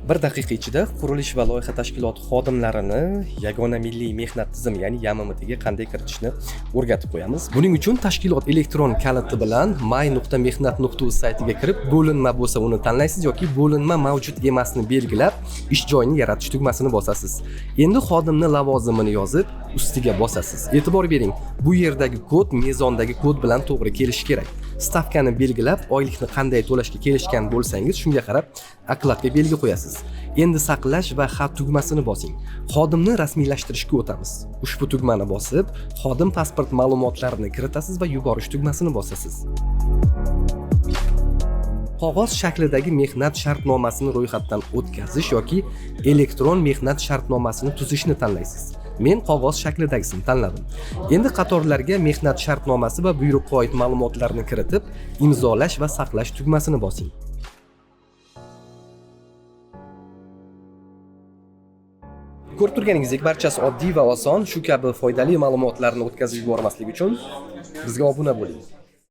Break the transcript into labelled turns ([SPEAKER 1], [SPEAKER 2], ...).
[SPEAKER 1] 1 daqiqa ichida qurilish va loyiha tashkiloti xodimlarini yagona milliy mehnat tizimi, ya'ni YAMMTga qanday kiritishni o'rgatib qo'yamiz. Buning uchun tashkilot elektron kaliti bilan may.mehnat.uz saytiga kirib, bo'linma bo'lsa uni tanlaysiz yoki bo'linma mavjud emasni belgilab, ish joyini yaratish tugmasini bosasiz. Endi xodimni lavozimini yozib, ustiga bosasiz. E'tibor bering, bu yerdagi kod mezondagi kod bilan to'g'ri kelishi kerak. Stavkani belgilab, oylikni qanday to'lashga kelishgan bo'lsangiz, shunga qarab okladga belgi qo'yasiz. Endi saqlash va xat tugmasini bosing. Xodimni rasmiylashtirishga o'tamiz. Ushbu tugmani bosib, xodim pasport ma'lumotlarini kiritasiz va yuborish tugmasini bosasiz. Qog'oz shaklidagi mehnat shartnomasini ro'yxatdan o'tkazish yoki elektron mehnat shartnomasini tuzishni tanlaysiz. Men qog'oz shaklidagisini tanladim. Endi qatorlarga mehnat shartnomasi va buyruqqa oid ma'lumotlarni kiritib, imzolash va saqlash tugmasini bosing. Ko'rib turganingizdek, barchasi oddiy va oson. Shu kabi foydali ma'lumotlarni o'tkazib yubormaslik uchun bizga obuna bo'ling.